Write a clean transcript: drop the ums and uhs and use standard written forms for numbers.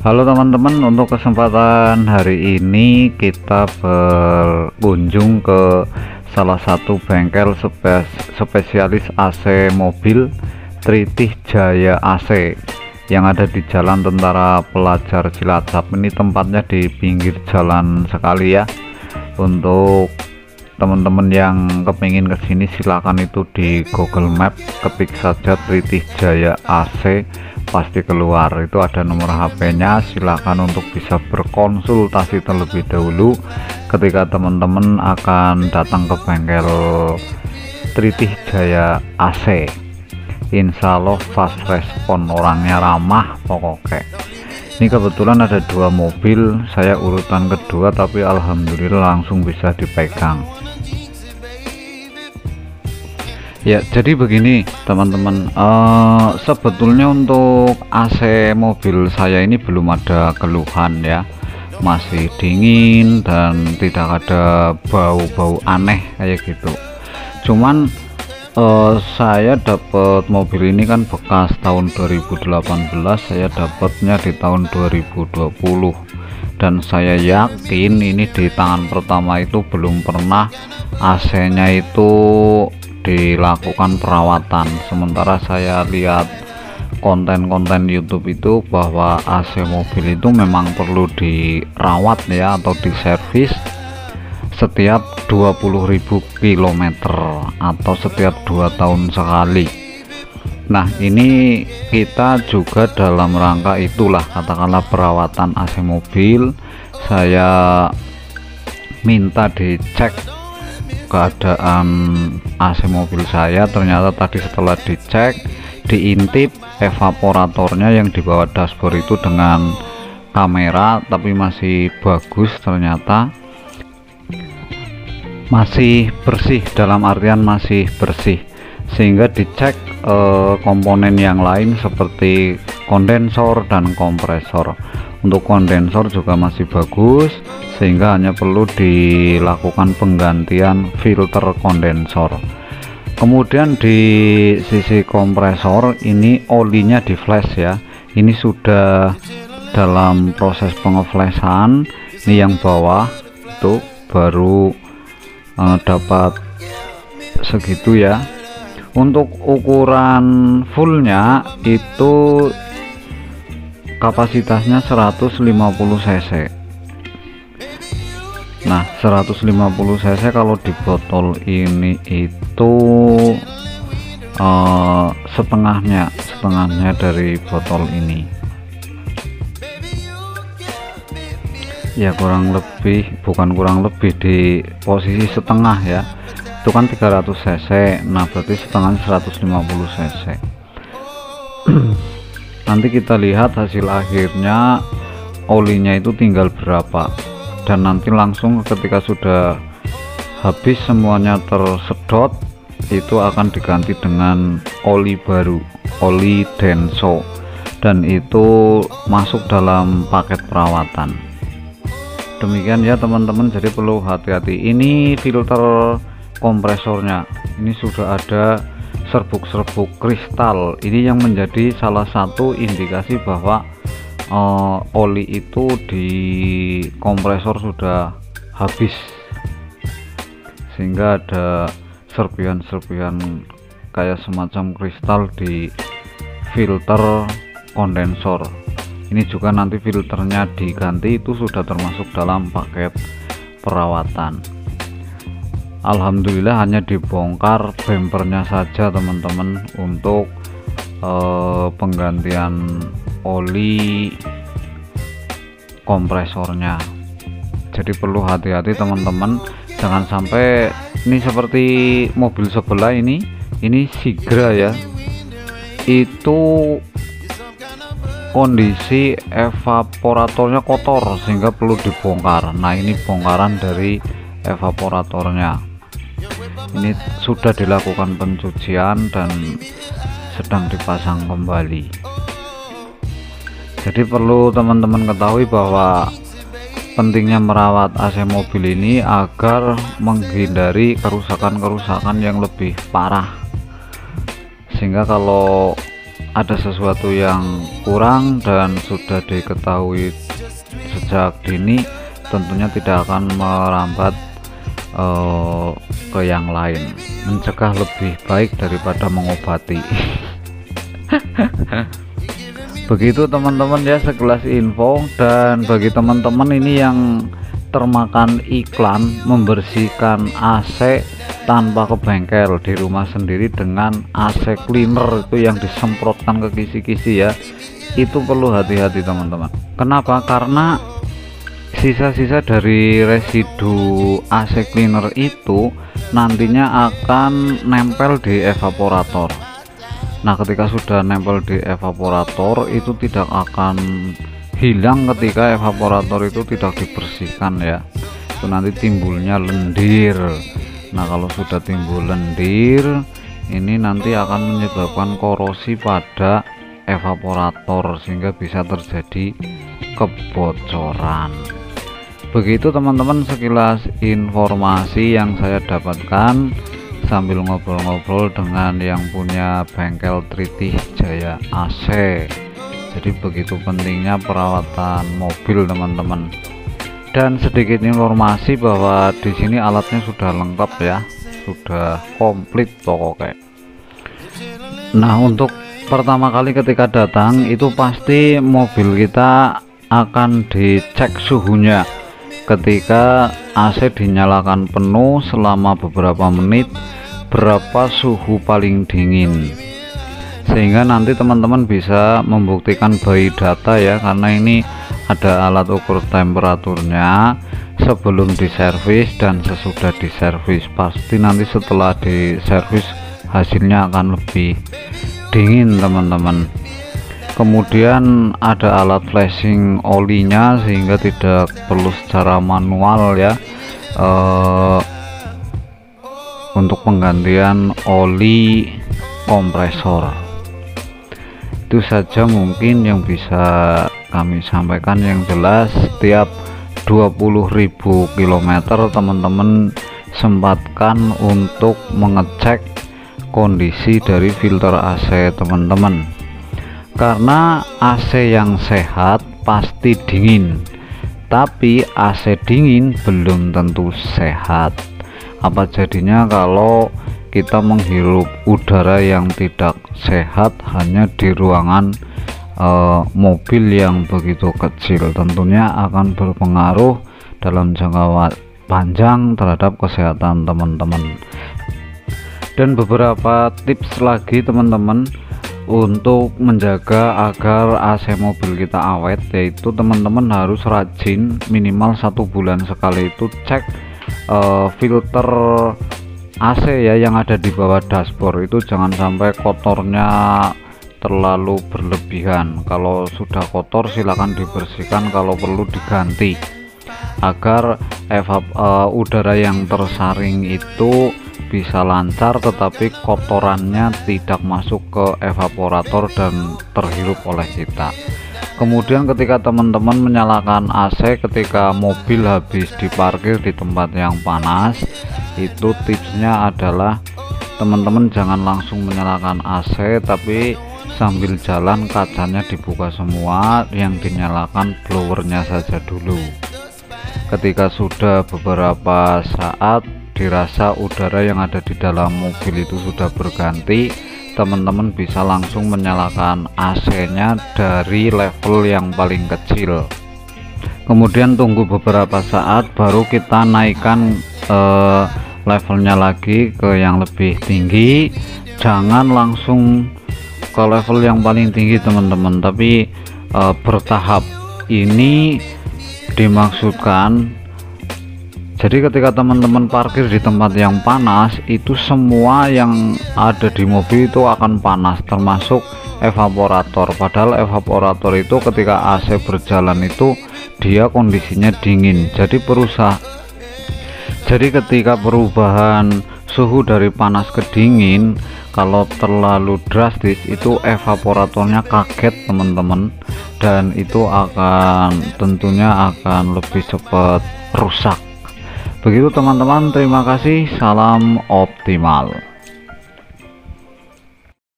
Halo teman-teman, untuk kesempatan hari ini kita berkunjung ke salah satu bengkel spesialis AC mobil, Tritih Jaya AC, yang ada di Jalan Tentara Pelajar Cilacap. Ini tempatnya di pinggir jalan sekali ya. Untuk teman-teman yang kepingin kesini silakan itu di Google Map, ketik saja Tritih Jaya AC, pasti keluar. Itu ada nomor HP-nya, silakan untuk bisa berkonsultasi terlebih dahulu ketika teman-teman akan datang ke bengkel Tritih Jaya AC. Insya Allah fast respon, orangnya ramah pokoknya. Ini kebetulan ada dua mobil, saya urutan kedua, tapi alhamdulillah langsung bisa dipegang. Ya, jadi begini teman-teman, sebetulnya untuk AC mobil saya ini belum ada keluhan ya, masih dingin dan tidak ada bau-bau aneh kayak gitu. Cuman saya dapat mobil ini kan bekas tahun 2018, saya dapatnya di tahun 2020, dan saya yakin ini di tangan pertama itu belum pernah AC-nya itu dilakukan perawatan. Sementara saya lihat konten-konten YouTube itu bahwa AC mobil itu memang perlu dirawat ya, atau diservis setiap 20.000 km atau setiap 2 tahun sekali. Nah, ini kita juga dalam rangka itulah, katakanlah perawatan AC mobil, saya minta dicek keadaan AC mobil saya. Ternyata tadi setelah dicek, diintip evaporatornya yang di bawah dashboard itu dengan kamera, tapi masih bagus, ternyata masih bersih, dalam artian masih bersih. Sehingga dicek komponen yang lain seperti kondensor dan kompresor. Untuk kondensor juga masih bagus, sehingga hanya perlu dilakukan penggantian filter kondensor. Kemudian di sisi kompresor ini olinya di flash ya, ini sudah dalam proses pengeflashan. Ini yang bawah itu baru dapat segitu ya. Untuk ukuran fullnya itu kapasitasnya 150 cc. Nah, 150 cc kalau di botol ini itu setengahnya dari botol ini ya, kurang lebih, bukan kurang lebih, di posisi setengah ya, itu kan 300 cc. Nah, berarti setengahnya 150 cc. Nanti kita lihat hasil akhirnya olinya itu tinggal berapa, dan nanti langsung ketika sudah habis semuanya tersedot, itu akan diganti dengan oli baru, oli Denso, dan itu masuk dalam paket perawatan. Demikian ya teman-teman, jadi perlu hati-hati. Ini filter kompresornya ini sudah ada serbuk-serbuk kristal. Ini yang menjadi salah satu indikasi bahwa oli itu di kompresor sudah habis, sehingga ada serpihan-serpihan kayak semacam kristal di filter kondensor. Ini juga nanti filternya diganti, itu sudah termasuk dalam paket perawatan. Alhamdulillah hanya dibongkar bempernya saja teman-teman untuk penggantian oli kompresornya. Jadi perlu hati-hati teman-teman, jangan sampai ini seperti mobil sebelah ini Sigra ya, itu kondisi evaporatornya kotor sehingga perlu dibongkar. Nah, ini bongkaran dari evaporatornya. Ini sudah dilakukan pencucian dan sedang dipasang kembali. Jadi perlu teman-teman ketahui bahwa pentingnya merawat AC mobil ini agar menghindari kerusakan-kerusakan yang lebih parah, sehingga kalau ada sesuatu yang kurang dan sudah diketahui sejak dini, tentunya tidak akan merambat ke yang lain. Mencegah lebih baik daripada mengobati. Begitu teman-teman ya, sekelas info. Dan bagi teman-teman ini yang termakan iklan membersihkan AC tanpa ke bengkel di rumah sendiri dengan AC cleaner itu yang disemprotkan ke kisi-kisi ya, itu perlu hati-hati teman-teman. Kenapa? Karena sisa-sisa dari residu AC cleaner itu nantinya akan nempel di evaporator. Nah, ketika sudah nempel di evaporator itu tidak akan hilang ketika evaporator itu tidak dibersihkan ya. Itu nanti timbulnya lendir. Nah, kalau sudah timbul lendir ini nanti akan menyebabkan korosi pada evaporator sehingga bisa terjadi kebocoran. Begitu teman-teman sekilas informasi yang saya dapatkan sambil ngobrol-ngobrol dengan yang punya bengkel Tritih Jaya AC. Jadi begitu pentingnya perawatan mobil teman-teman. Dan sedikit informasi bahwa di sini alatnya sudah lengkap ya, sudah komplit pokoknya. Nah, untuk pertama kali ketika datang itu pasti mobil kita akan dicek suhunya. Ketika AC dinyalakan penuh selama beberapa menit, berapa suhu paling dingin, sehingga nanti teman-teman bisa membuktikan by data ya, karena ini ada alat ukur temperaturnya sebelum diservis dan sesudah diservis. Pasti nanti setelah diservis hasilnya akan lebih dingin teman-teman. Kemudian ada alat flashing olinya sehingga tidak perlu secara manual ya untuk penggantian oli kompresor. Itu saja mungkin yang bisa kami sampaikan. Yang jelas setiap 20.000 km teman-teman sempatkan untuk mengecek kondisi dari filter AC teman-teman, karena AC yang sehat pasti dingin, tapi AC dingin belum tentu sehat. Apa jadinya kalau kita menghirup udara yang tidak sehat hanya di ruangan mobil yang begitu kecil? Tentunya akan berpengaruh dalam jangka panjang terhadap kesehatan teman-teman. Dan beberapa tips lagi teman-teman untuk menjaga agar AC mobil kita awet, yaitu teman-teman harus rajin minimal 1 bulan sekali itu cek filter AC ya yang ada di bawah dashboard. Itu jangan sampai kotornya terlalu berlebihan. Kalau sudah kotor silakan dibersihkan, kalau perlu diganti agar udara yang tersaring itu bisa lancar tetapi kotorannya tidak masuk ke evaporator dan terhirup oleh kita. Kemudian ketika teman-teman menyalakan AC ketika mobil habis diparkir di tempat yang panas, itu tipsnya adalah teman-teman jangan langsung menyalakan AC, tapi sambil jalan kacanya dibuka semua, yang dinyalakan blowernya saja dulu. Ketika sudah beberapa saat dirasa udara yang ada di dalam mobil itu sudah berganti, teman-teman bisa langsung menyalakan AC-nya dari level yang paling kecil. Kemudian tunggu beberapa saat baru kita naikkan levelnya lagi ke yang lebih tinggi. Jangan langsung ke level yang paling tinggi teman-teman, tapi bertahap. Ini dimaksudkan jadi ketika teman-teman parkir di tempat yang panas, itu semua yang ada di mobil itu akan panas, termasuk evaporator. Padahal evaporator itu ketika AC berjalan itu dia kondisinya dingin. Jadi ketika perubahan suhu dari panas ke dingin, kalau terlalu drastis itu evaporatornya kaget teman-teman, dan itu tentunya akan lebih cepat rusak. Begitu teman-teman, terima kasih, salam optimal.